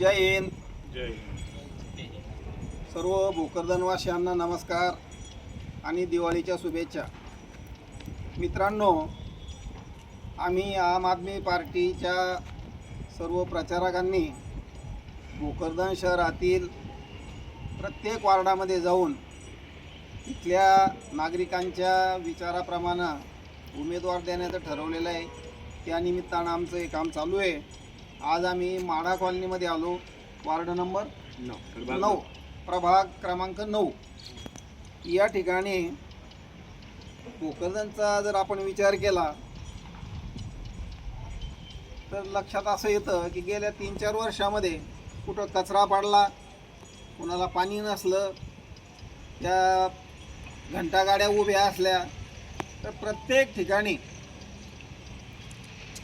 जय हिंद. जय हिंद. सर्व भोकरदनवासियांना नमस्कार आणि दिवाळीच्या शुभेच्छा. मित्रांनो, आम्ही आम आदमी पार्टीच्या सर्व प्रचारकांनी भोकरदन शहरातील प्रत्येक वार्डामध्ये जाऊन इथल्या नागरिकांच्या विचाराप्रमाणे उमेदवार देण्याचं ठरवलेलं आहे. त्यानिमित्तानं आमचं हे काम चालू आहे. आज आम्ही माढा कॉलनीमध्ये आलो. वार्ड नंबर 9 प्रभाग क्रमांक 9 या ठिकाणी भोकरदनचा जर आपण विचार केला तर लक्षात असं येतं की गेल्या 3-4 वर्षामध्ये कुठं कचरा पडला, कुणाला पाणी नसलं, त्या घंटागाड्या उभ्या असल्या, तर प्रत्येक ठिकाणी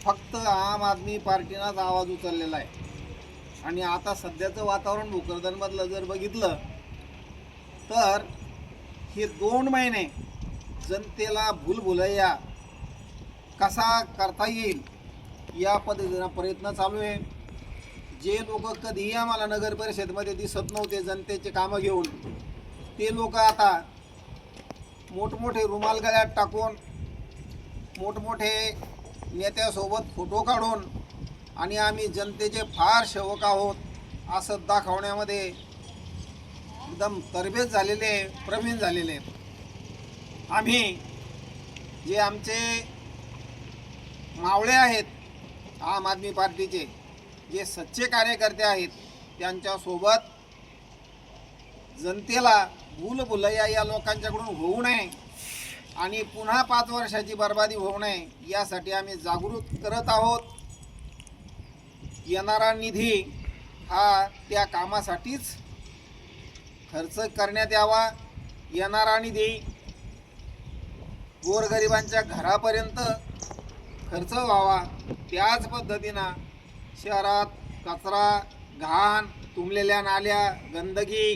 फक्त आम आदमी पार्टीनाच आवाज उचललेला आहे. आणि आता सध्याचं वातावरण भोकरदनमधलं जर बघितलं तर हे 2 महिने जनतेला भूलभुलैया कसा करता येईल या पद्धतीनं प्रयत्न चालू आहे. जे लोक कधीही आम्हाला नगर परिषदेमध्ये दिसत नव्हते जनतेचे कामं घेऊन, ते लोक आता मोठमोठे रुमाल गळ्यात टाकून, मोठमोठे नेत्यासोबत फोटो काढून आणि आम्ही जनतेचे फार सेवक आहोत असं दाखवण्यामध्ये एकदम तरबेज झालेले, प्रवीण झालेले. आम्ही जे आमचे मावळे आहेत आम आदमी पार्टीचे, जे सच्चे कार्यकर्ते आहेत, त्यांच्यासोबत जनतेला भूलभुलैया या लोकांच्याकडून होऊ नये आणि पुन्हा 5 वर्षाची बर्बादी होऊ नये यासाठी आम्ही जागृत करत आहोत. येणारा निधी हा त्या कामासाठीच खर्च करण्यात यावा. येणारा निधी गोरगरिबांच्या घरापर्यंत खर्च व्हावा. त्याच पद्धतीनं शहरात कचरा, घाण, तुंबलेल्या नाल्या, गंदगी,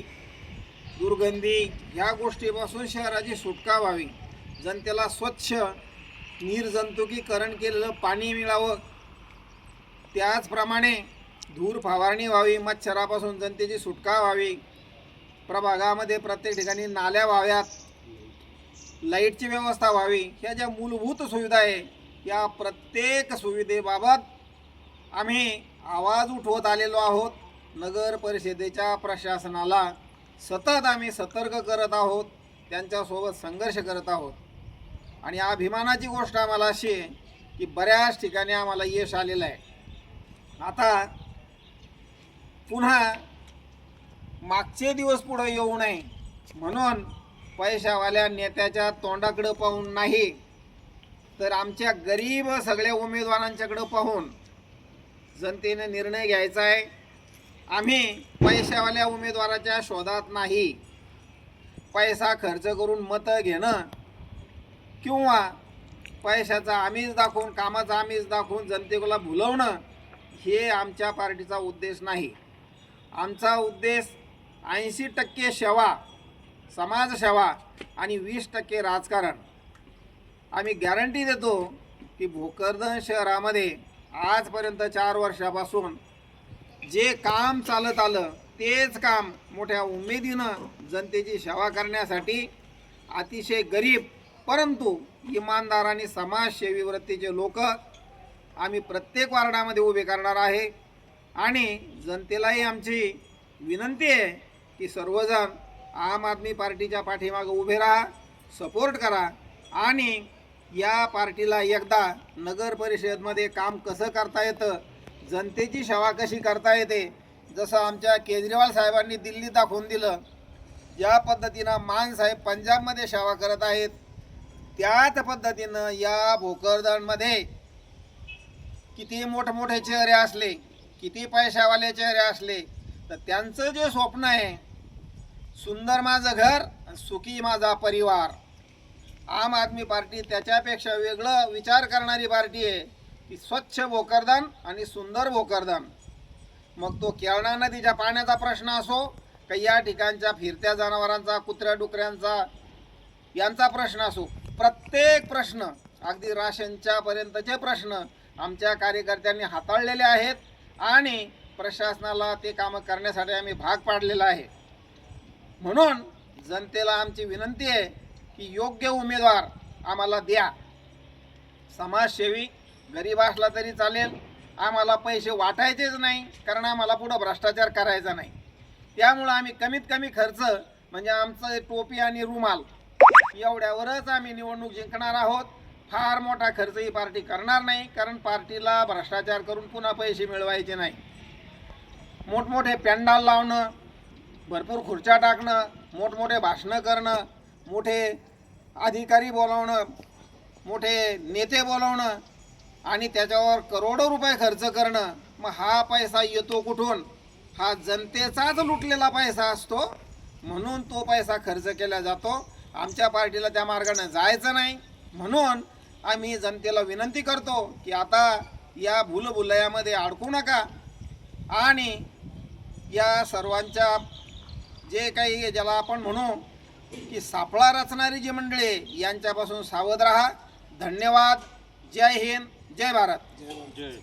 दुर्गंधी ह्या गोष्टीपासून शहराची सुटका व्हावी. जनतेला स्वच्छ निर्जंतुकीकरण केलेलं पाणी मिळावं. त्याचप्रमाणे धूर फवारणी व्हावी, मच्छरापासून जनतेची सुटका व्हावी. प्रभागामध्ये प्रत्येक ठिकाणी नाल्या व्हाव्यात, लाईटची व्यवस्था व्हावी. ह्या ज्या मूलभूत सुविधा आहे या प्रत्येक सुविधेबाबत आम्ही आवाज उठवत आलेलो आहोत. नगर परिषदेच्या प्रशासनाला सतत आम्ही सतर्क करत आहोत, त्यांच्यासोबत संघर्ष करत आहोत. आणि अभिमानाची गोष्ट आम्हाला अशी आहे की बऱ्याच ठिकाणी आम्हाला यश आलेलं आहे. आता पुन्हा मागचे दिवस पुढे येऊ नये म्हणून पैशावाल्या नेत्याच्या तोंडाकडं पाहून नाही, तर आमच्या गरीब सगळ्या उमेदवारांच्याकडं पाहून जनतेने निर्णय घ्यायचा आहे. आम्ही पैशावाल्या उमेदवाराच्या शोधात नाही. पैसा खर्च करून मतं घेणं किंवा पैशाचा आमिष दाखवून, कामाचा आमिष दाखवून जनतेला भुलवणं हे आमच्या पार्टीचा उद्देश नाही. आमचा उद्देश 80% सेवा, समाजसेवा आणि 20% राजकारण. आम्ही गॅरंटी देतो की भोकरदन शहरामध्ये आजपर्यंत 4 वर्षापासून जे काम चालत आलं तेच काम मोठ्या उमेदीनं जनतेची सेवा करण्यासाठी अतिशय गरीब परंतु इमानदार आणि समाजसेवी वृत्तीचे लोक आम्ही प्रत्येक वार्डामध्ये उभे करणार आहे. आणि जनतेलाही आमची विनंती आहे की सर्वजण आम आदमी पार्टीच्या पाठीमागे उभे राहा, सपोर्ट करा आणि या पार्टीला एकदा नगर परिषदेमध्ये काम कसं करता येतं, जनतेची सेवा कशी करता येते, जसं आमच्या केजरीवाल साहेबांनी दिल्लीत दाखवून दिलं, ज्या पद्धतीनं मान साहेब पंजाबमध्ये सेवा करत आहेत, त्याच पद्धतीनं या भोकरदनमध्ये किती मोठमोठे चेहरे असले, किती पैशावाले चेहरे असले, तर त्यांचं जे स्वप्न आहे सुंदर माझं घर, सुखी माझा परिवार, आम आदमी पार्टी त्याच्यापेक्षा वेगळं विचार करणारी पार्टी आहे की स्वच्छ भोकरदन आणि सुंदर भोकरदन. मग तो केळणा नदीच्या पाण्याचा प्रश्न असो का या ठिकाणच्या फिरत्या जनावरांचा, कुत्र्या डुकऱ्यांचा यांचा प्रश्न असो, प्रत्येक प्रश्न अगदी राशनच्या पर्यंतचे प्रश्न आमच्या कार्यकर्त्यांनी हाताळलेले आहेत आणि प्रशासनाला ते कामं करण्यासाठी आम्ही भाग पाडलेला आहे. म्हणून जनतेला आमची विनंती आहे की योग्य उमेदवार आम्हाला द्या. समाजसेवी गरीब असला तरी चालेल, आम्हाला पैसे वाटायचेच नाही, कारण आम्हाला पुढं भ्रष्टाचार करायचा नाही. त्यामुळं आम्ही कमीत कमी खर्च म्हणजे आमचं टोपी आणि रुमाल एवढ्यावरच आम्ही निवडणूक जिंकणार आहोत. फार मोठा खर्च ही पार्टी करणार नाही, कारण पार्टीला भ्रष्टाचार करून पुन्हा पैसे मिळवायचे नाही. मोठमोठे पॅन्डाल लावणं, भरपूर खुर्च्या टाकणं, मोठमोठे भाषणं करणं, मोठे अधिकारी बोलावणं, मोठे नेते बोलावणं आणि त्याच्यावर करोडो रुपये खर्च करणं, मग हा पैसा येतो कुठून? हा जनतेचाच लुटलेला पैसा असतो. म्हणून तो पैसा खर्च केला जातो. आमच्या पार्टीला त्या मार्गाने जायचं नाही. म्हणून आम्ही जनतेला विनंती करतो की आता या भूलभुलैयामध्ये अडकू नका आणि या सर्वांच्या जे काही ज्याला आपण म्हणू की सापळा रचणारी जी मंडळी आहे, यांच्यापासून सावध राहा. धन्यवाद. जय हिंद, जय भारत. जय